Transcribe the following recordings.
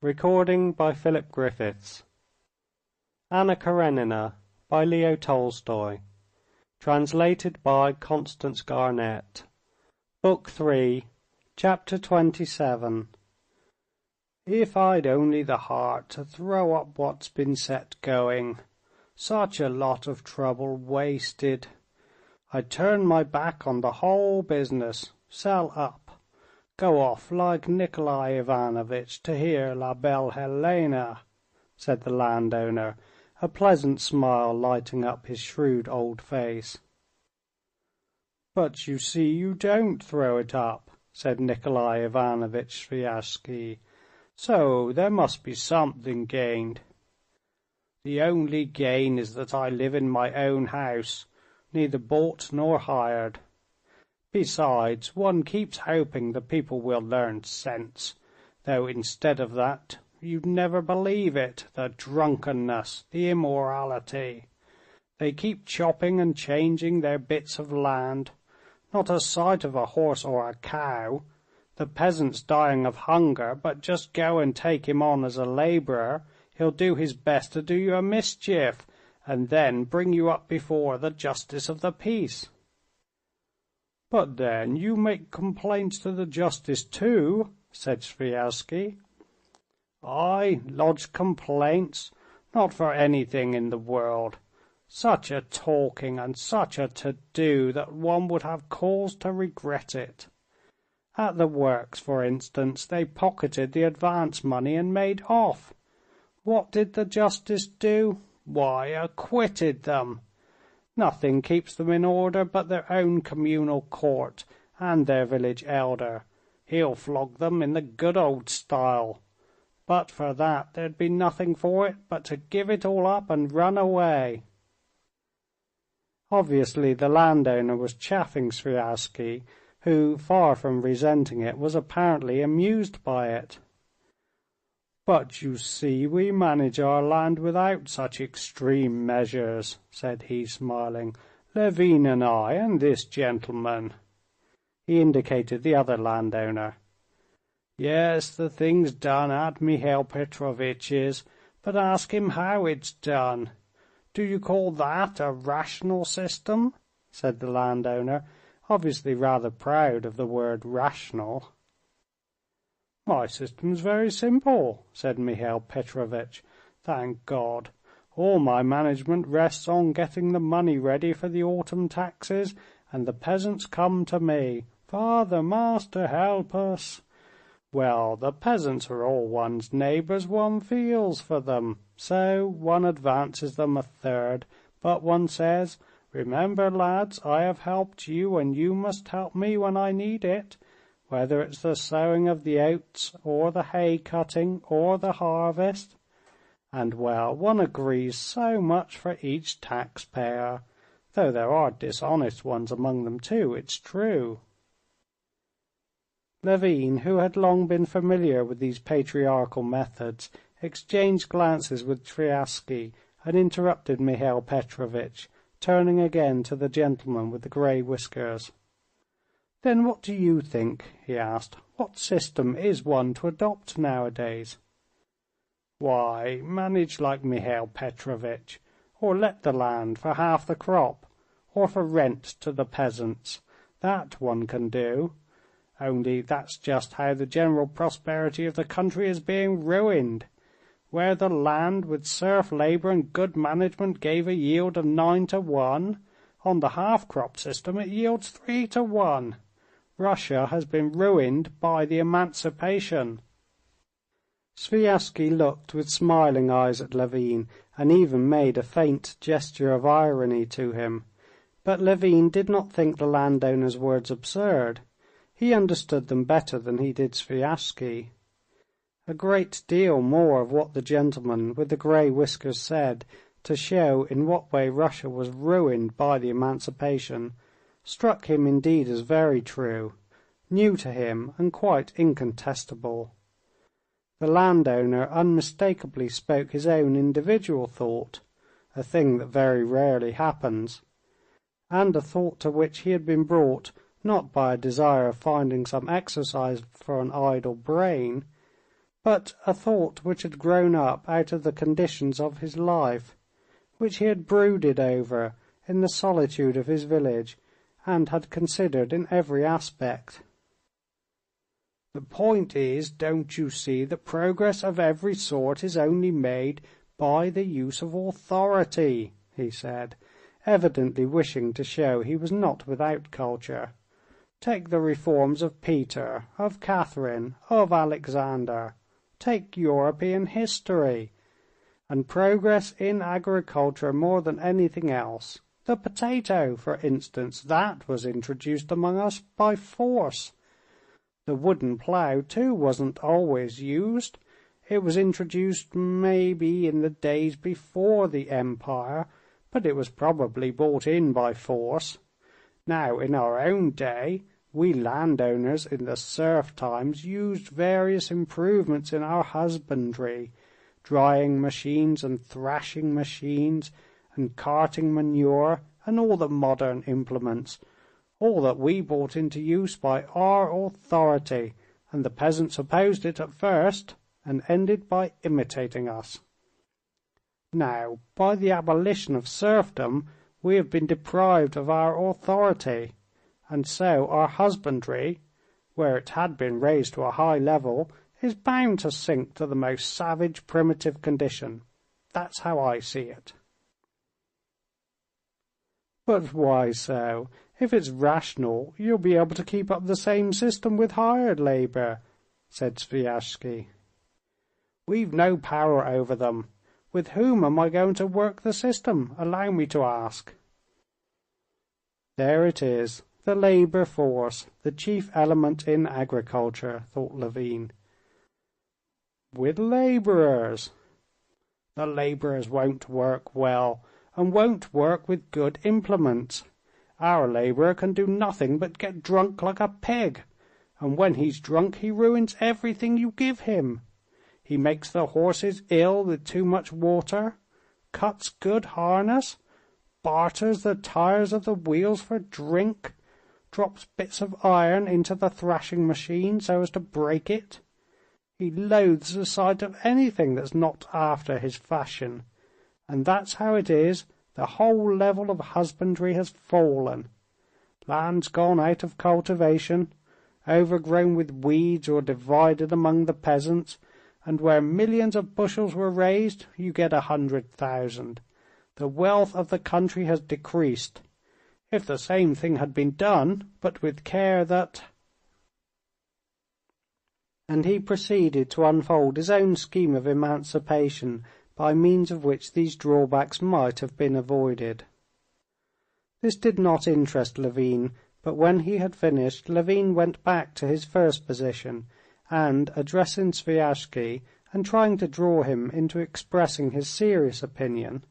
Recording by Philip Griffiths. Anna Karenina by Leo Tolstoy. Translated by Constance Garnett. Book 3, Chapter 27. If I'd only the heart to throw up what's been set going, such a lot of trouble wasted. I'd turn my back on the whole business, sell up, go off like Nikolai Ivanovitch to hear La Belle Helena, said the landowner, a pleasant smile lighting up his shrewd old face. But you see you don't throw it up, said Nikolai Ivanovitch Sviazhsky, so there must be something gained. The only gain is that I live in my own house, neither bought nor hired. Besides, one keeps hoping the people will learn sense, though instead of that, you'd never believe it, the drunkenness, the immorality. They keep chopping and changing their bits of land. Not a sight of a horse or a cow. The peasant's dying of hunger, but just go and take him on as a labourer. He'll do his best to do you a mischief, and then bring you up before the justice of the peace. But then you make complaints to the justice too, said Sviazhsky. I lodge complaints? Not for anything in the world. Such a talking and such a to-do that one would have cause to regret it. At the works, for instance, they pocketed the advance money and made off. What did the justice do? Why, acquitted them. Nothing keeps them in order but their own communal court and their village elder. He'll flog them in the good old style. But for that there'd be nothing for it but to give it all up and run away. Obviously the landowner was chaffing Sviazhsky, who, far from resenting it, was apparently amused by it. But you see, we manage our land without such extreme measures, said he, smiling. Levin and I, and this gentleman. He indicated the other landowner. Yes, the thing's done at Mihail Petrovitch's, but ask him how it's done. Do you call that a rational system? Said the landowner, obviously rather proud of the word rational. My system's very simple, said Mihail Petrovitch. Thank God. All my management rests on getting the money ready for the autumn taxes, and the peasants come to me. Father, master, help us. Well, the peasants are all one's neighbours, one feels for them. So one advances them a third, but one says, remember, lads, I have helped you, and you must help me when I need it. Whether it's the sowing of the oats, or the hay cutting, or the harvest. And well, one agrees so much for each taxpayer, though there are dishonest ones among them too, it's true. Levin, who had long been familiar with these patriarchal methods, exchanged glances with Sviazhsky and interrupted Mihail Petrovitch, turning again to the gentleman with the grey whiskers. Then what do you think? He asked. What system is one to adopt nowadays? Why, manage like Mihail Petrovitch, or let the land for half the crop, or for rent to the peasants. That one can do. Only that's just how the general prosperity of the country is being ruined. Where the land with serf labour and good management gave a yield of 9-1, on the half-crop system it yields 3-1. Russia has been ruined by the emancipation. Sviazhsky looked with smiling eyes at Levin and even made a faint gesture of irony to him. But Levin did not think the landowner's words absurd. He understood them better than he did Sviazhsky. A great deal more of what the gentleman with the grey whiskers said to show in what way Russia was ruined by the emancipation struck him indeed as very true, new to him and quite incontestable. The landowner unmistakably spoke his own individual thought, a thing that very rarely happens, and a thought to which he had been brought not by a desire of finding some exercise for an idle brain, but a thought which had grown up out of the conditions of his life, which he had brooded over in the solitude of his village and had considered in every aspect. "The point is, don't you see that progress of every sort is only made by the use of authority?" he said, evidently wishing to show he was not without culture. "Take the reforms of Peter, of Catherine, of Alexander. Take European history, and progress in agriculture more than anything else. The potato, for instance, that was introduced among us by force. The wooden plough, too, wasn't always used. It was introduced, maybe, in the days before the Empire, but it was probably brought in by force. Now, in our own day, we landowners in the serf times used various improvements in our husbandry, drying machines and thrashing machines and carting manure and all the modern implements, all that we brought into use by our authority, and the peasants opposed it at first and ended by imitating us. Now, by the abolition of serfdom, we have been deprived of our authority, and so our husbandry, where it had been raised to a high level, is bound to sink to the most savage, primitive condition. That's how I see it." "But why so? If it's rational, you'll be able to keep up the same system with hired labor," said Sviazhsky. "We've no power over them. With whom am I going to work the system, allow me to ask?" "There it is, the labor force, the chief element in agriculture," thought Levin. "With laborers. The laborers won't work well, and won't work with good implements. Our laborer can do nothing but get drunk like a pig, and when he's drunk he ruins everything you give him. He makes the horses ill with too much water, cuts good harness, barters the tires of the wheels for drink, drops bits of iron into the thrashing machine so as to break it. He loathes the sight of anything that's not after his fashion, and that's how it is the whole level of husbandry has fallen. Land's gone out of cultivation, overgrown with weeds or divided among the peasants, and where millions of bushels were raised, you get 100,000. The wealth of the country has decreased. If the same thing had been done, but with care that—" And he proceeded to unfold his own scheme of emancipation by means of which these drawbacks might have been avoided. This did not interest Levin, but when he had finished, Levin went back to his first position, and, addressing Sviazhsky and trying to draw him into expressing his serious opinion,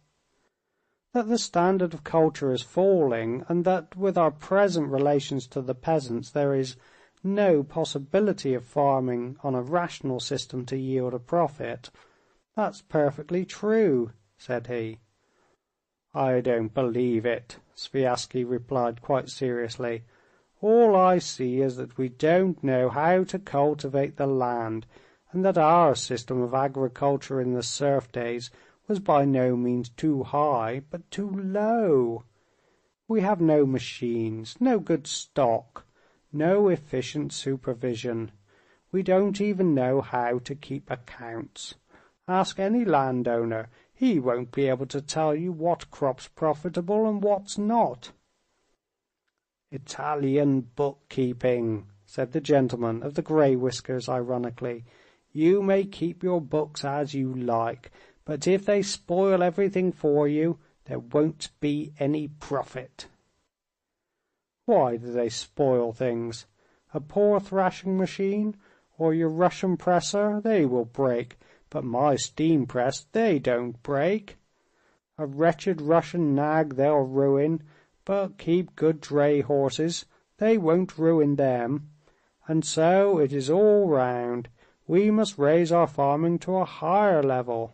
that the standard of culture is falling, and that with our present relations to the peasants there is no possibility of farming on a rational system to yield a profit, "that's perfectly true," said he. "I don't believe it," Sviazhsky replied quite seriously. "All I see is that we don't know how to cultivate the land, and that our system of agriculture in the serf days was by no means too high, but too low. We have no machines, no good stock, no efficient supervision. We don't even know how to keep accounts. Ask any landowner, he won't be able to tell you what crop's profitable and what's not." "Italian bookkeeping," said the gentleman of the grey whiskers ironically. "You may keep your books as you like, but if they spoil everything for you, there won't be any profit." "Why do they spoil things? A poor thrashing machine or your Russian presser, they will break, but my steam press, they don't break. A wretched Russian nag they'll ruin, but keep good dray horses, they won't ruin them. And so it is all round. We must raise our farming to a higher level."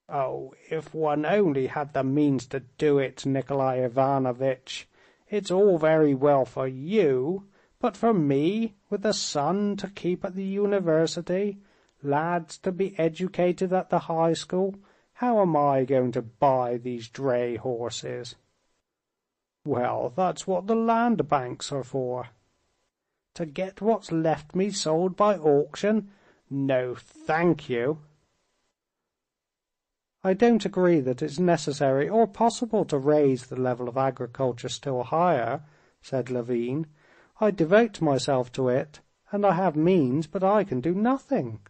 "Oh, if one only had the means to do it, Nikolay Ivanovitch! It's all very well for you, but for me, with a son to keep at the university, lads to be educated at the high school, how am I going to buy these dray horses?" "Well, that's what the land banks are for." "To get what's left me sold by auction? No, thank you." "I don't agree that it's necessary or possible to raise the level of agriculture still higher," said Levin. "I devote myself to it, and I have means, but I can do nothing.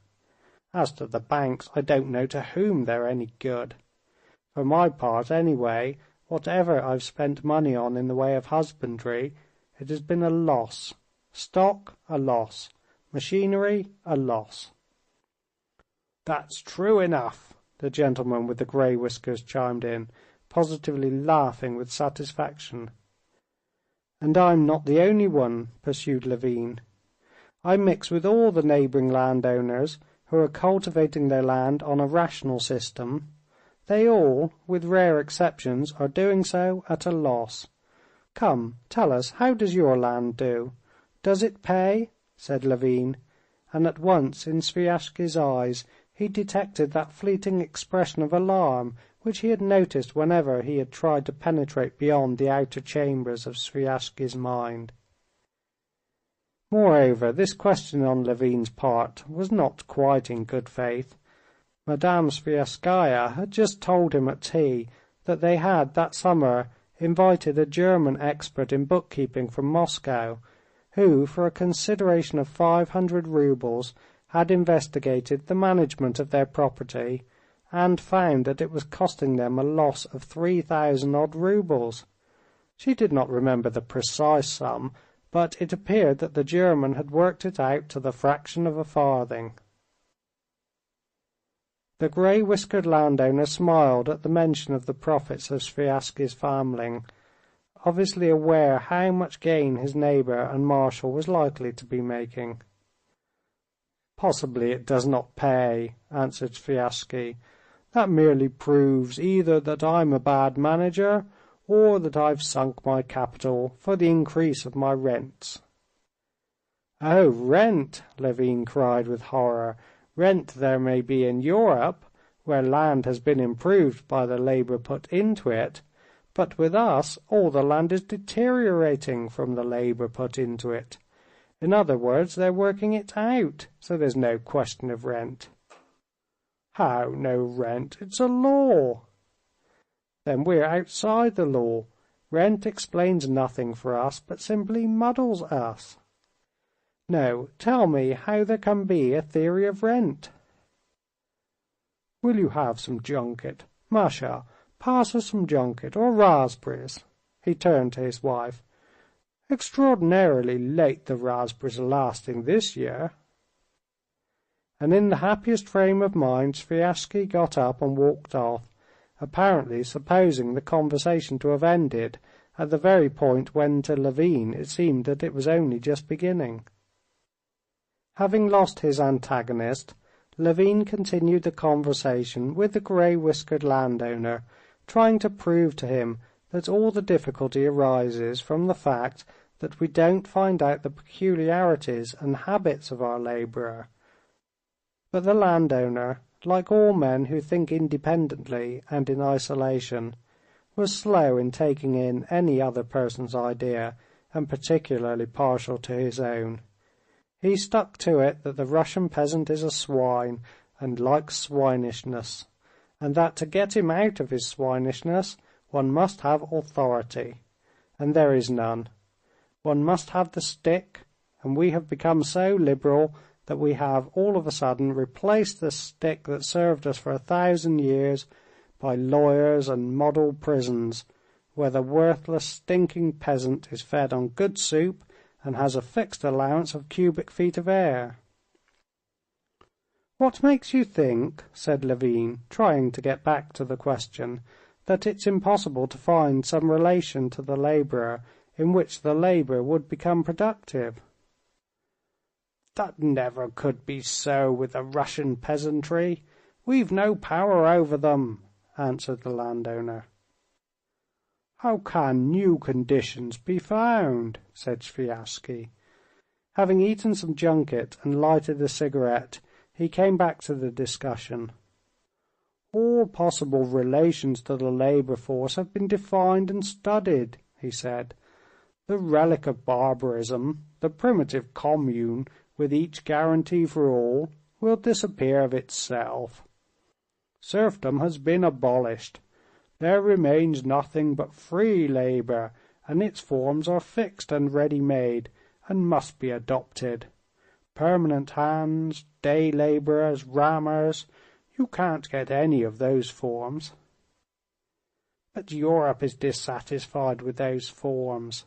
As to the banks, I don't know to whom they're any good. For my part, anyway, whatever I've spent money on in the way of husbandry, it has been a loss. Stock, a loss. Machinery, a loss." "That's true enough," the gentleman with the grey whiskers chimed in, positively laughing with satisfaction. "And I'm not the only one," pursued Levin. "I mix with all the neighboring landowners who are cultivating their land on a rational system. They all, with rare exceptions, are doing so at a loss. Come, tell us, how does your land do? Does it pay?" said Levin, and at once in Sviazhsky's eyes he detected that fleeting expression of alarm which he had noticed whenever he had tried to penetrate beyond the outer chambers of Sviazhsky's mind. Moreover, this question on Levin's part was not quite in good faith. Madame Sviazhskaya had just told him at tea that they had that summer invited a German expert in bookkeeping from Moscow, who, for a consideration of 500 roubles, had investigated the management of their property, and found that it was costing them a loss of 3,000 odd roubles. She did not remember the precise sum, but it appeared that the German had worked it out to the fraction of a farthing. The grey-whiskered landowner smiled at the mention of the profits of Sviazhsky's farming, obviously aware how much gain his neighbor and marshal was likely to be making. "Possibly it does not pay," answered Sviazhsky. "That merely proves either that I'm a bad manager, or that I've sunk my capital for the increase of my rents." "Oh, rent!" Levin cried with horror. "Rent there may be in Europe, where land has been improved by the labor put into it, but with us all the land is deteriorating from the labor put into it. In other words, they're working it out, so there's no question of rent." "How no rent? It's a law." "Then we're outside the law. Rent explains nothing for us, but simply muddles us. No, tell me how there can be a theory of rent." "Will you have some junket? Masha, pass us some junket or raspberries." He turned to his wife. "Extraordinarily late the raspberries are lasting this year." And in the happiest frame of mind Sviazhsky got up and walked off, apparently supposing the conversation to have ended at the very point when to Levin it seemed that it was only just beginning. Having lost his antagonist, Levin continued the conversation with the grey-whiskered landowner, trying to prove to him that all the difficulty arises from the fact that we don't find out the peculiarities and habits of our laborer. But the landowner, like all men who think independently and in isolation, was slow in taking in any other person's idea, and particularly partial to his own. He stuck to it that the Russian peasant is a swine and likes swinishness, and that to get him out of his swinishness one must have authority, and there is none. One must have the stick, and we have become so liberal that we have all of a sudden replaced the stick that served us for 1,000 years by lawyers and model prisons, where the worthless, stinking peasant is fed on good soup and has a fixed allowance of cubic feet of air. "What makes you think," said Levin, trying to get back to the question, "that it's impossible to find some relation to the laborer in which the labor would become productive?" "That never could be so with the Russian peasantry. We've no power over them," answered the landowner. "How can new conditions be found?" said Sviazhsky. Having eaten some junket and lighted a cigarette, he came back to the discussion. "All possible relations to the labor force have been defined and studied," he said. "The relic of barbarism, the primitive commune with each guarantee for all, will disappear of itself. Serfdom has been abolished. There remains nothing but free labor, and its forms are fixed and ready-made, and must be adopted. Permanent hands, day laborers, rammers, you can't get any of those forms." "But Europe is dissatisfied with those forms."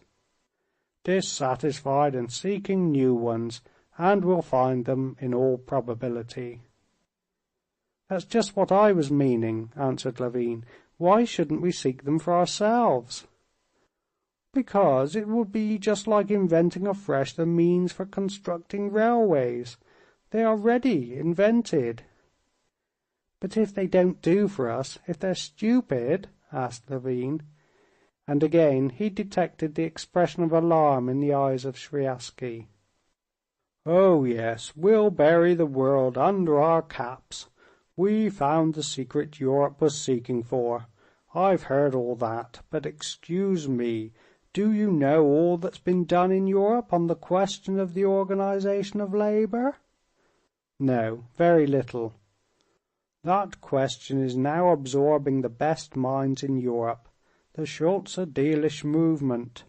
"Dissatisfied and seeking new ones, and will find them in all probability." "That's just what I was meaning," answered Levin. "Why shouldn't we seek them for ourselves?" "Because it would be just like inventing afresh the means for constructing railways. They are ready, invented." "But if they don't do for us, if they're stupid?" asked Levin, and again he detected the expression of alarm in the eyes of Sviazhsky. "Oh yes, we'll bury the world under our caps. We found the secret Europe was seeking for. I've heard all that, but excuse me, do you know all that's been done in Europe on the question of the organization of labor?" "No, very little." "That question is now absorbing the best minds in Europe, the Schulze-Delitzsch movement.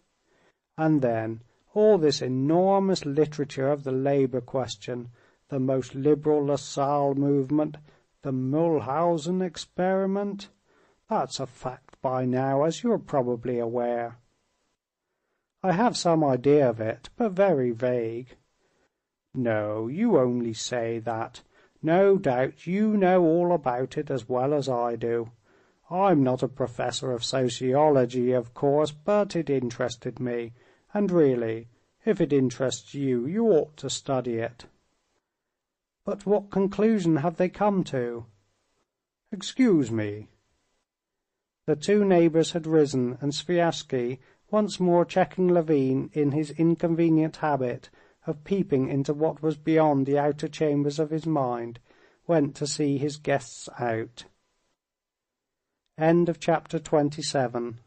And then all this enormous literature of the labor question, the most liberal Lassalle movement, the Mulhausen experiment. That's a fact by now, as you are probably aware." "I have some idea of it, but very vague." "No, you only say that. No doubt you know all about it as well as I do. I'm not a professor of sociology, of course, but it interested me, and really, if it interests you, you ought to study it." "But what conclusion have they come to?" "Excuse me." The two neighbors had risen, and Sviazhsky, once more checking Levin in his inconvenient habit of peeping into what was beyond the outer chambers of his mind, went to see his guests out. Chapter 27